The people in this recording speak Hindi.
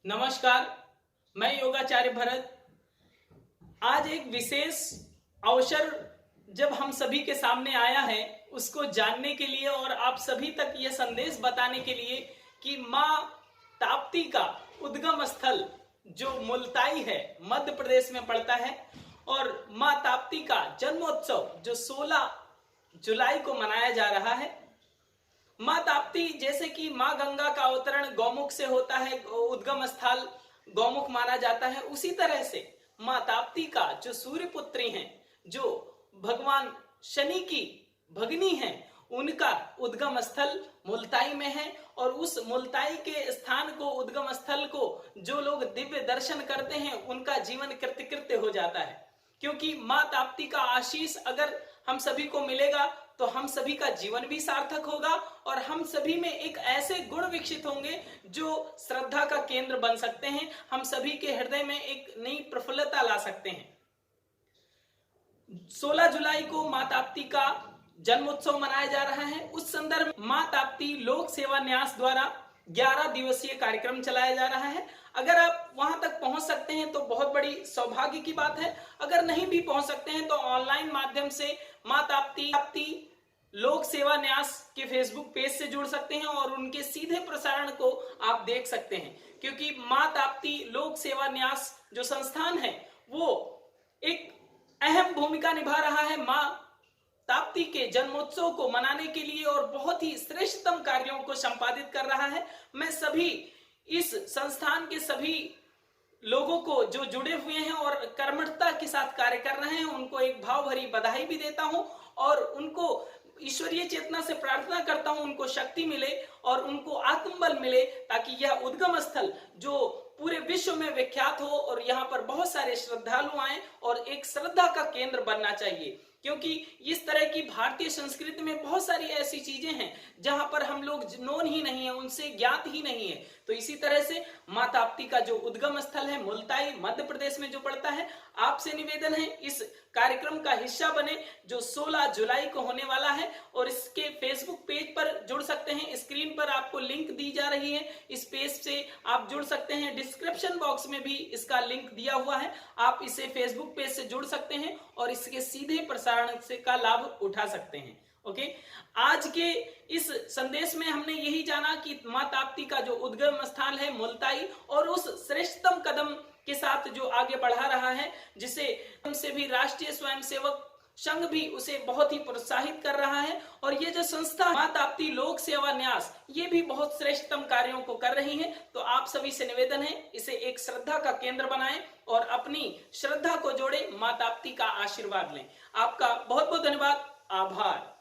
नमस्कार, मैं योगाचार्य भरत। आज एक विशेष अवसर जब हम सभी के सामने आया है, उसको जानने के लिए और आप सभी तक यह संदेश बताने के लिए कि माँ ताप्ती का उद्गम स्थल जो मुल्ताई है, मध्य प्रदेश में पड़ता है, और माँ ताप्ती का जन्मोत्सव जो 16 जुलाई को मनाया जा रहा है। माँ ताप्ती, जैसे कि माँ गंगा का अवतरण गौमुख से होता है, उद्गम स्थल गौमुख माना जाता है, उसी तरह से माँ ताप्ती का जो सूर्य पुत्री हैं, जो भगवान शनि की भगनी हैं, उनका उद्गम स्थल मुल्ताई में है। और उस मुल्ताई के स्थान को, उद्गम स्थल को जो लोग दिव्य दर्शन करते हैं, उनका जीवन कृतकृत्य हो जाता है। क्योंकि माँ ताप्ती का आशीष अगर हम सभी को मिलेगा तो हम सभी का जीवन भी सार्थक होगा और हम सभी में एक ऐसे गुण विकसित होंगे जो श्रद्धा का केंद्र बन सकते हैं, हम सभी के हृदय में एक नई प्रफुल्लता ला सकते हैं। 16 जुलाई को माँ ताप्ती का जन्मोत्सव मनाया जा रहा है। उस संदर्भ में माँ ताप्ती लोक सेवा न्यास द्वारा 11 दिवसीय कार्यक्रम चलाया जा रहा है। अगर आप वहां तक पहुंच सकते हैं तो बहुत बड़ी सौभाग्य की बात है। अगर नहीं भी पहुंच सकते हैं तो ऑनलाइन माध्यम से माँ ताप्ती लोक सेवा न्यास के फेसबुक पेज से जुड़ सकते हैं और उनके सीधे प्रसारण को आप देख सकते हैं। क्योंकि माँ ताप्ती लोक सेवा न्यास जो संस्थान है, वो एक अहम भूमिका निभा रहा है माँ ताप्ती के जन्मोत्सव को मनाने के लिए और बहुत ही श्रेष्ठतम कार्यों को संपादित कर रहा है। मैं सभी इस संस्थान के सभी लोगों को जो जुड़े हुए हैं और कर्मठता के साथ कार्य कर रहे हैं, उनको एक भाव भरी बधाई भी देता हूं और उनको ईश्वरीय चेतना से प्रार्थना करता हूं उनको शक्ति मिले और उनको आत्मबल मिले, ताकि यह उद्गम स्थल जो पूरे विश्व में विख्यात हो और यहाँ पर बहुत सारे श्रद्धालु आए और एक श्रद्धा का केंद्र बनना चाहिए। क्योंकि इस तरह की भारतीय संस्कृति में बहुत सारी ऐसी चीजें हैं जहां पर हम लोग नोन ही नहीं है, उनसे ज्ञात ही नहीं है। तो इसी तरह से माँ ताप्ती का जो उद्गम स्थल है मुल्ताई मध्य प्रदेश में जो पड़ता है, आपसे निवेदन है इस कार्यक्रम का हिस्सा बने जो 16 जुलाई को होने वाला है और इसके फेसबुक पेज पर जुड़ सकते हैं। स्क्रीन पर आपको लिंक दी जा रही है, इस पेज से आप जुड़ सकते हैं। डिस्क्रिप्शन बॉक्स में भी इसका लिंक दिया हुआ है, आप इसे फेसबुक पेज से जुड़ सकते हैं और इसके सीधे प्रसारण से का लाभ उठा सकते हैं। ओके, आज के इस संदेश में हमने यही जाना कि माँ ताप्ती का जो उद्गम स्थान है मुल्ताई, और उस श्रेष्ठतम कदम के साथ जो आगे बढ़ा रहा है, जिसे हमसे भी राष्ट्रीय स्वयंसेवक संघ भी उसे बहुत ही प्रोत्साहित कर रहा है। और ये जो संस्था माँ ताप्ती लोक सेवा न्यास, ये भी बहुत श्रेष्ठतम कार्यों को कर रही है। तो आप सभी से निवेदन है, इसे एक श्रद्धा का केंद्र बनाएं और अपनी श्रद्धा को जोड़े, माँ ताप्ती का आशीर्वाद लें। आपका बहुत बहुत धन्यवाद, आभार।